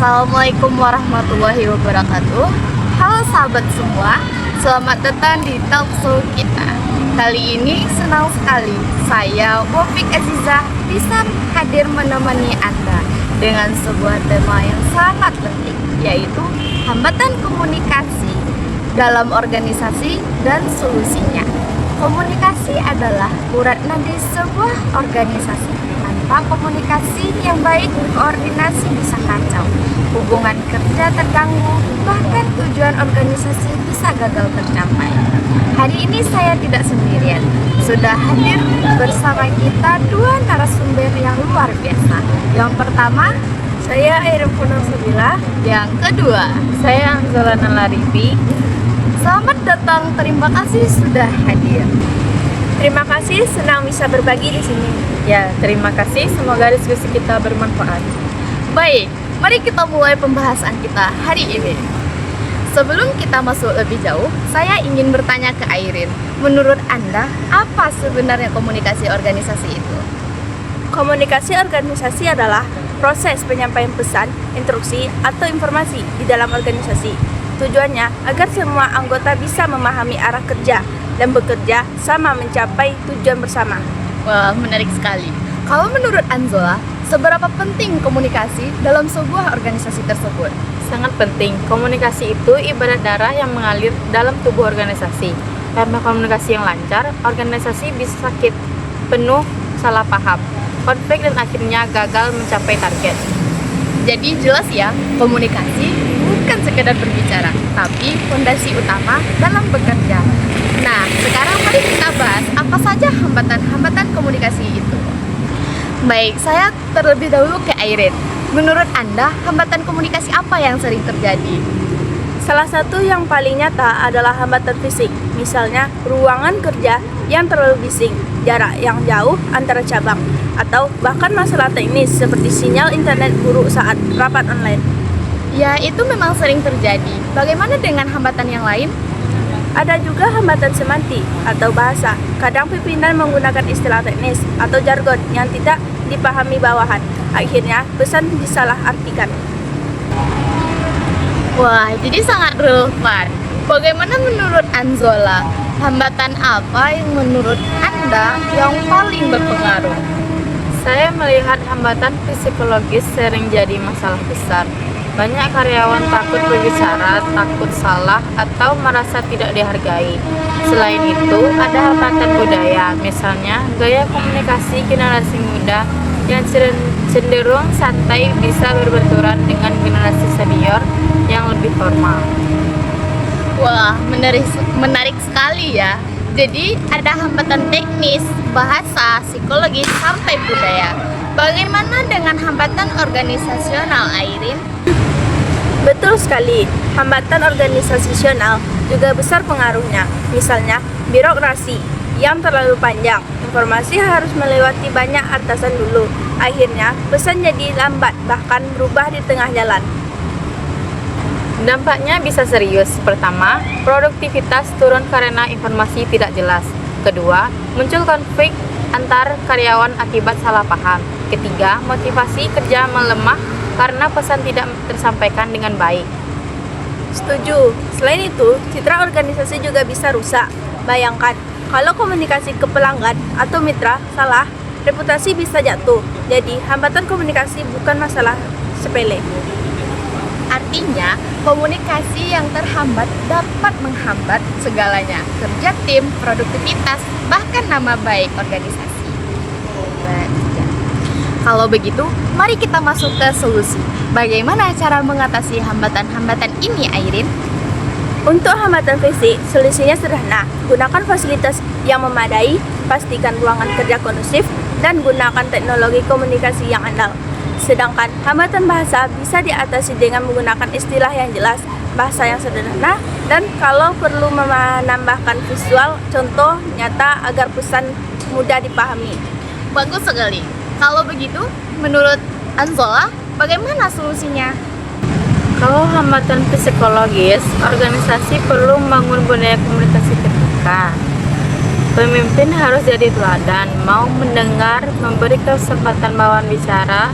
Assalamualaikum warahmatullahi wabarakatuh. Halo sahabat semua, selamat datang di talkshow kita. Kali ini senang sekali saya Wafik Aziza bisa hadir menemani Anda dengan sebuah tema yang sangat penting, yaitu hambatan komunikasi dalam organisasi dan solusinya. Komunikasi adalah urat nadi sebuah organisasi. Tanpa komunikasi yang baik, koordinasi bisa kacau, hubungan kerja terganggu, bahkan tujuan organisasi bisa gagal tercapai. Hari ini saya tidak sendirian, sudah hadir bersama kita dua narasumber yang luar biasa. Yang pertama, saya Airin Punasabila. Yang kedua, Saya Anzolana Larifi. selamat datang, terima kasih sudah hadir. Terima kasih, senang bisa berbagi di sini. Ya, terima kasih. Semoga diskusi kita bermanfaat. Baik, mari kita mulai pembahasan kita hari ini. Sebelum kita masuk lebih jauh, saya ingin bertanya ke Airin. Menurut Anda, apa sebenarnya komunikasi organisasi itu? Komunikasi organisasi adalah proses penyampaian pesan, instruksi, atau informasi di dalam organisasi. Tujuannya agar semua anggota bisa memahami arah kerja dan bekerja sama mencapai tujuan bersama. Wah, menarik sekali. Kalau menurut Anzola, seberapa penting komunikasi dalam sebuah organisasi tersebut? Sangat penting. Komunikasi itu ibarat darah yang mengalir dalam tubuh organisasi. Karena komunikasi yang lancar, organisasi bisa sakit, penuh salah paham, konflik, dan akhirnya gagal mencapai target. Jadi jelas ya, komunikasi bukan sekedar berbicara, tapi fondasi utama dalam bekerja. Nah, sekarang mari kita bahas apa saja hambatan-hambatan komunikasi itu. Baik, saya terlebih dahulu ke Airin. Menurut Anda, hambatan komunikasi apa yang sering terjadi? Salah satu yang paling nyata adalah hambatan fisik. Misalnya, ruangan kerja yang terlalu bising, jarak yang jauh antara cabang, atau bahkan masalah teknis seperti sinyal internet buruk saat rapat online. Ya, itu memang sering terjadi. Bagaimana dengan hambatan yang lain? Ada juga hambatan semantik atau bahasa. Kadang pimpinan menggunakan istilah teknis atau jargon yang tidak dipahami bawahan. Akhirnya pesan disalahartikan. Wah, jadi sangat relevan. Bagaimana menurut Anzola? Hambatan apa yang menurut Anda yang paling berpengaruh? Saya melihat hambatan psikologis sering jadi masalah besar. Banyak karyawan takut berbicara, takut salah, atau merasa tidak dihargai. Selain itu, ada hambatan budaya, misalnya gaya komunikasi generasi muda yang cenderung santai bisa berbenturan dengan generasi senior yang lebih formal. Wah, menarik sekali ya. Jadi ada hambatan teknis, bahasa, psikologis, sampai budaya. Bagaimana dengan hambatan organisasional, Airin? Betul sekali, hambatan organisasional juga besar pengaruhnya. Misalnya, birokrasi yang terlalu panjang, informasi harus melewati banyak atasan dulu. Akhirnya, pesan jadi lambat, bahkan berubah di tengah jalan. Dampaknya bisa serius. Pertama, produktivitas turun karena informasi tidak jelas. Kedua, muncul konflik antar karyawan akibat salah paham. Ketiga, motivasi kerja melemah karena pesan tidak tersampaikan dengan baik. Setuju. Selain itu, citra organisasi juga bisa rusak. Bayangkan, kalau komunikasi ke pelanggan atau mitra salah, reputasi bisa jatuh. Jadi, hambatan komunikasi bukan masalah sepele. Artinya, komunikasi yang terhambat dapat menghambat segalanya. Kerja tim, produktivitas, bahkan nama baik organisasi. Kalau begitu, mari kita masuk ke solusi. Bagaimana cara mengatasi hambatan-hambatan ini, Airin? Untuk hambatan fisik, solusinya sederhana. Gunakan fasilitas yang memadai, pastikan ruangan kerja kondusif, dan gunakan teknologi komunikasi yang andal. Sedangkan hambatan bahasa bisa diatasi dengan menggunakan istilah yang jelas, bahasa yang sederhana, dan kalau perlu menambahkan visual, contoh nyata agar pesan mudah dipahami. Bagus sekali. Kalau begitu, menurut Anzola, bagaimana solusinya? Kalau hambatan psikologis, organisasi perlu membangun budaya komunikasi terbuka. Pemimpin harus jadi teladan, mau mendengar, memberi kesempatan bawahan bicara,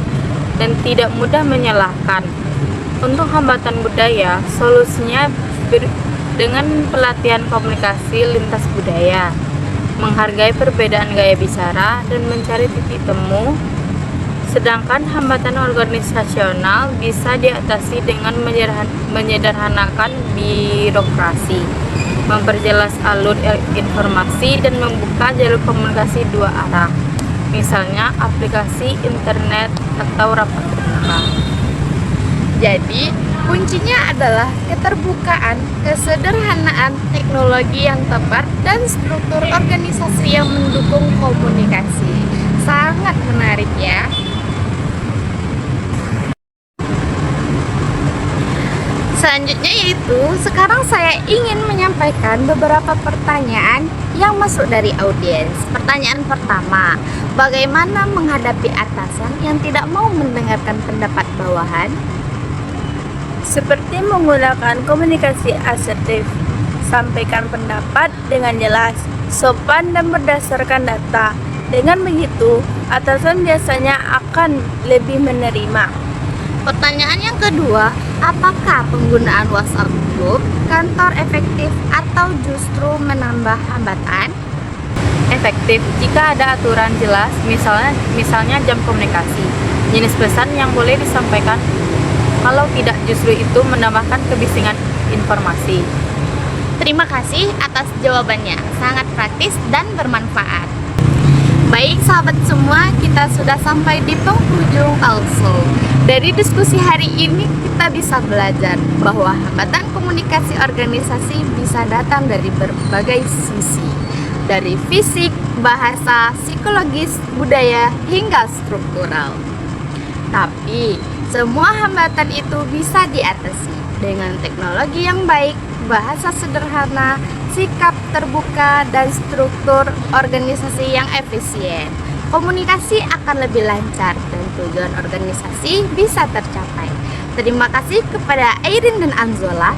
dan tidak mudah menyalahkan. Untuk hambatan budaya, solusinya dengan pelatihan komunikasi lintas budaya, menghargai perbedaan gaya bicara, dan mencari titik temu. Sedangkan hambatan organisasional bisa diatasi dengan menyederhanakan birokrasi, memperjelas alur informasi, dan membuka jalur komunikasi dua arah, misalnya aplikasi internet atau rapat terbuka. Jadi, kuncinya adalah keterbukaan, kesederhanaan, teknologi yang tepat, dan struktur organisasi yang mendukung komunikasi. Sangat menarik ya. Selanjutnya yaitu, sekarang saya ingin menyampaikan beberapa pertanyaan yang masuk dari audiens. Pertanyaan pertama, bagaimana menghadapi atasan yang tidak mau mendengarkan pendapat bawahan? Seperti menggunakan komunikasi asertif, sampaikan pendapat dengan jelas, sopan dan berdasarkan data. Dengan begitu, atasan biasanya akan lebih menerima. Pertanyaan yang kedua, apakah penggunaan WhatsApp Group kantor efektif atau justru menambah hambatan? Efektif jika ada aturan jelas, misalnya jam komunikasi, jenis pesan yang boleh disampaikan. Kalau tidak, justru itu menambahkan kebisingan informasi. Terima kasih atas jawabannya, sangat praktis dan bermanfaat. Baik sahabat semua, kita sudah sampai di penghujung talkshow. Dari diskusi hari ini kita bisa belajar bahwa hambatan komunikasi organisasi bisa datang dari berbagai sisi, dari fisik, bahasa, psikologis, budaya, hingga struktural. Tapi semua hambatan itu bisa diatasi dengan teknologi yang baik, bahasa sederhana, sikap terbuka, dan struktur organisasi yang efisien. Komunikasi akan lebih lancar dan tujuan organisasi bisa tercapai. Terima kasih kepada Airin dan Anzola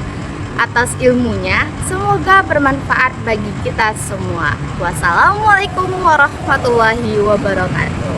atas ilmunya. Semoga bermanfaat bagi kita semua. Wassalamualaikum warahmatullahi wabarakatuh.